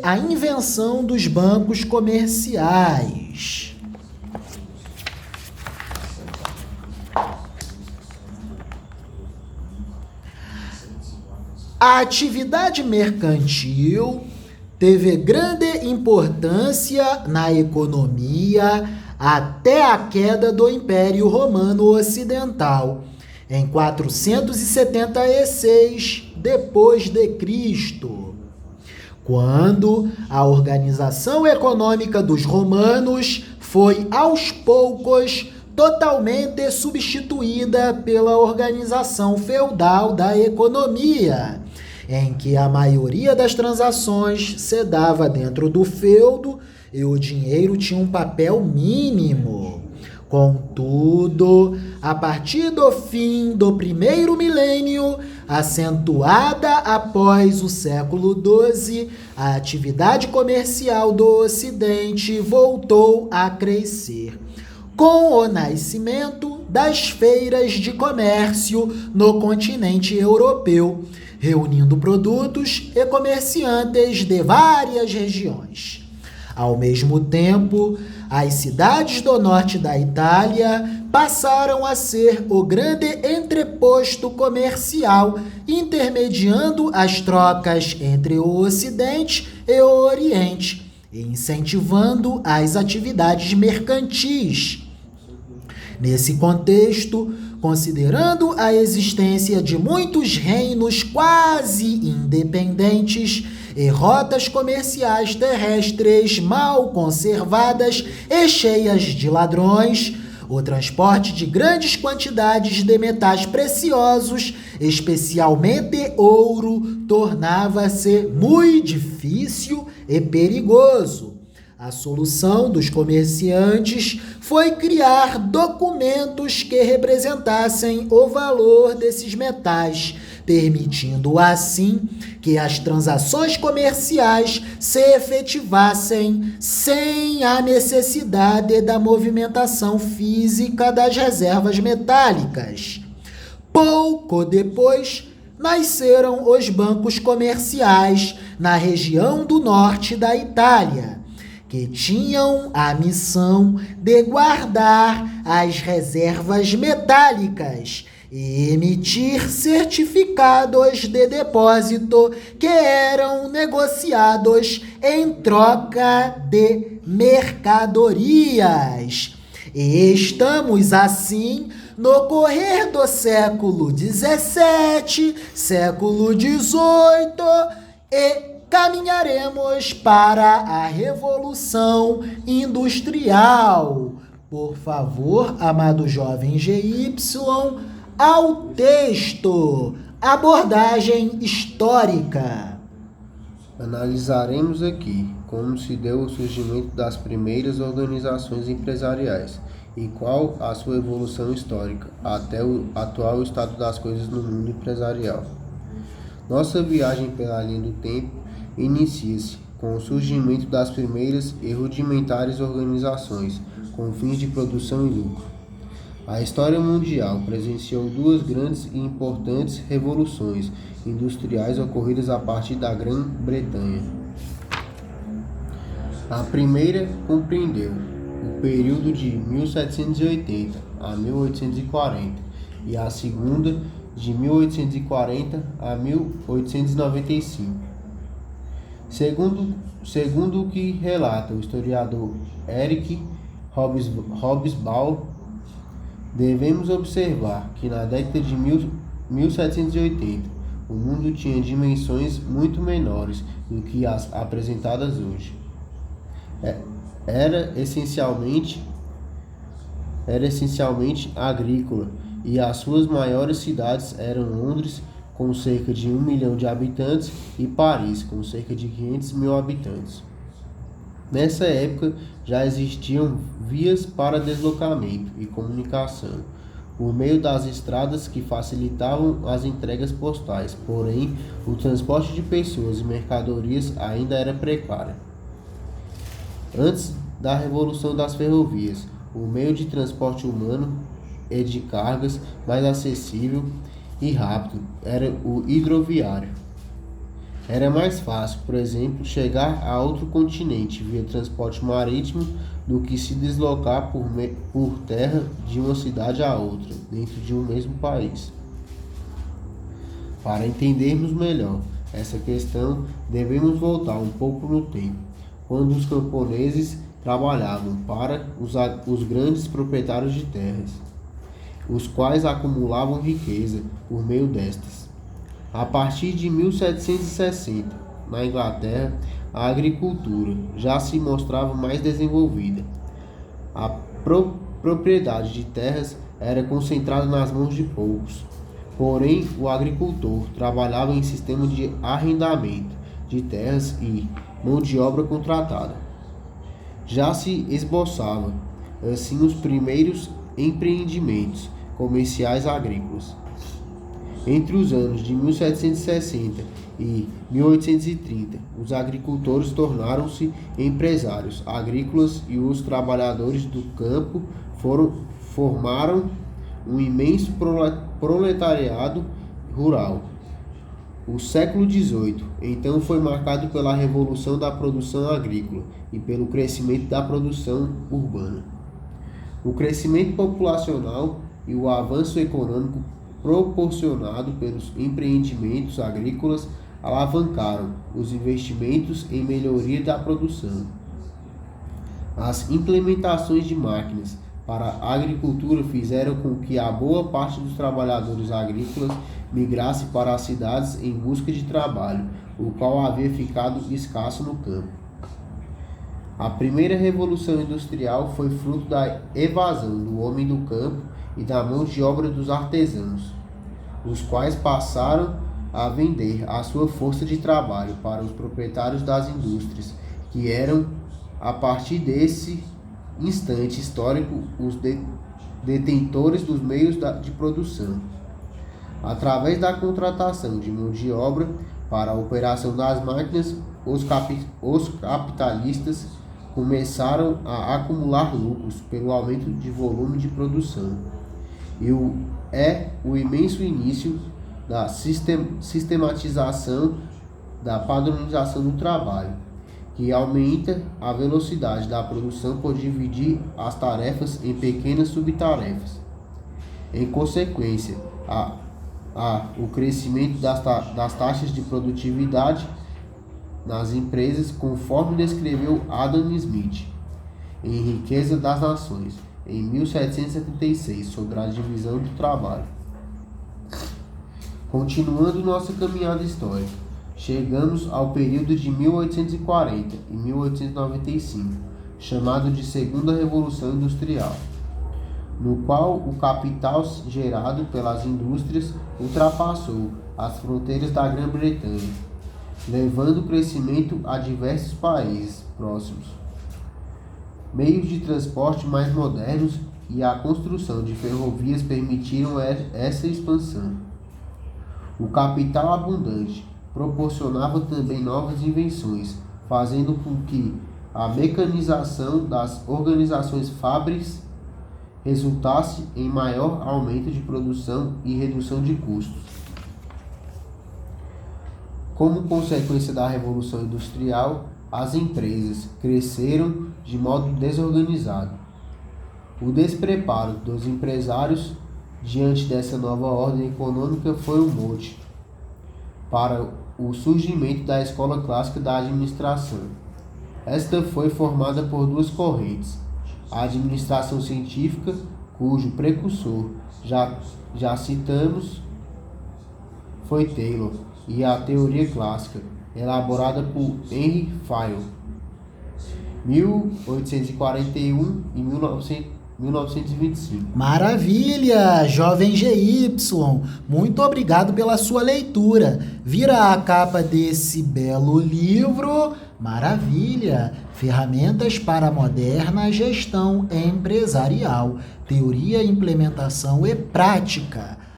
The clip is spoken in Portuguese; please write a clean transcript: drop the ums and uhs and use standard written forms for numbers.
a invenção dos bancos comerciais. A atividade mercantil teve grande importância na economia até a queda do Império Romano Ocidental, em 476 depois de Cristo, quando a organização econômica dos romanos foi aos poucos totalmente substituída pela organização feudal da economia, em que a maioria das transações se dava dentro do feudo e o dinheiro tinha um papel mínimo. Contudo, a partir do fim do primeiro milênio, acentuada após o século XII, a atividade comercial do Ocidente voltou a crescer, com o nascimento das feiras de comércio no continente europeu, reunindo produtos e comerciantes de várias regiões. Ao mesmo tempo, as cidades do norte da Itália passaram a ser o grande entreposto comercial, intermediando as trocas entre o Ocidente e o Oriente, e incentivando as atividades mercantis. Nesse contexto, considerando a existência de muitos reinos quase independentes e rotas comerciais terrestres mal conservadas e cheias de ladrões, o transporte de grandes quantidades de metais preciosos, especialmente ouro, tornava-se muito difícil e perigoso. A solução dos comerciantes foi criar documentos que representassem o valor desses metais, permitindo assim que as transações comerciais se efetivassem sem a necessidade da movimentação física das reservas metálicas. Pouco depois, nasceram os bancos comerciais na região do norte da Itália, que tinham a missão de guardar as reservas metálicas e emitir certificados de depósito que eram negociados em troca de mercadorias. E estamos assim no correr do século XVII, século XVIII e caminharemos para a Revolução Industrial. Por favor, amado jovem GY, ao texto, abordagem histórica. Analisaremos aqui como se deu o surgimento das primeiras organizações empresariais e qual a sua evolução histórica até o atual estado das coisas no mundo empresarial. Nossa viagem pela linha do tempo inicia-se com o surgimento das primeiras e rudimentares organizações com fins de produção e lucro. A história mundial presenciou duas grandes e importantes revoluções industriais ocorridas a partir da Grã-Bretanha. A primeira compreendeu o período de 1780 a 1840 e a segunda de 1840 a 1895. Segundo o que relata o historiador Eric Hobsbawm, devemos observar que na década de 1780 o mundo tinha dimensões muito menores do que as apresentadas hoje. Era essencialmente agrícola e as suas maiores cidades eram Londres, com cerca de 1 milhão de habitantes, e Paris, com cerca de 500 mil habitantes. Nessa época já existiam vias para deslocamento e comunicação, por meio das estradas que facilitavam as entregas postais, porém o transporte de pessoas e mercadorias ainda era precário. Antes da Revolução das Ferrovias, o meio de transporte humano e de cargas mais acessível e rápido era o hidroviário. Era mais fácil, por exemplo, chegar a outro continente via transporte marítimo do que se deslocar por terra de uma cidade a outra, dentro de um mesmo país. Para entendermos melhor essa questão, devemos voltar um pouco no tempo, quando os camponeses trabalhavam para os grandes proprietários de terras, os quais acumulavam riqueza por meio destas. A partir de 1760, na Inglaterra, a agricultura já se mostrava mais desenvolvida. A propriedade de terras era concentrada nas mãos de poucos. Porém, o agricultor trabalhava em sistema de arrendamento de terras e mão de obra contratada. Já se esboçava, assim, os primeiros empreendimentos comerciais agrícolas. Entre os anos de 1760 e 1830, os agricultores tornaram-se empresários agrícolas e os trabalhadores do campo formaram um imenso proletariado rural. O século XVIII, então, foi marcado pela revolução da produção agrícola e pelo crescimento da produção urbana. O crescimento populacional e o avanço econômico proporcionado pelos empreendimentos agrícolas alavancaram os investimentos em melhoria da produção. As implementações de máquinas para a agricultura fizeram com que a boa parte dos trabalhadores agrícolas migrasse para as cidades em busca de trabalho, o qual havia ficado escasso no campo. A primeira revolução industrial foi fruto da evasão do homem do campo e da mão de obra dos artesãos, os quais passaram a vender a sua força de trabalho para os proprietários das indústrias, que eram, a partir desse instante histórico, os detentores dos meios de produção. Através da contratação de mão de obra para a operação das máquinas, os capitalistas começaram a acumular lucros pelo aumento de volume de produção. E o imenso início da sistematização, da padronização do trabalho, que aumenta a velocidade da produção por dividir as tarefas em pequenas subtarefas. Em consequência, o crescimento das taxas de produtividade nas empresas, conforme descreveu Adam Smith em Riqueza das Nações, em 1776, sobre a divisão do trabalho. Continuando nossa caminhada histórica, chegamos ao período de 1840 e 1895, chamado de Segunda Revolução Industrial, no qual o capital gerado pelas indústrias ultrapassou as fronteiras da Grã-Bretanha, levando o crescimento a diversos países próximos. Meios de transporte mais modernos e a construção de ferrovias permitiram essa expansão. O capital abundante proporcionava também novas invenções, fazendo com que a mecanização das organizações fábricas resultasse em maior aumento de produção e redução de custos. Como consequência da Revolução Industrial, as empresas cresceram de modo desorganizado. O despreparo dos empresários diante dessa nova ordem econômica foi um mote para o surgimento da Escola Clássica da Administração. Esta foi formada por duas correntes: a administração científica, cujo precursor já citamos foi Taylor, e a teoria clássica, elaborada por Henry Fayol, 1841 e 1925. Maravilha, jovem GY, muito obrigado pela sua leitura. Vira a capa desse belo livro. Maravilha, ferramentas para a moderna gestão empresarial, teoria, implementação e prática.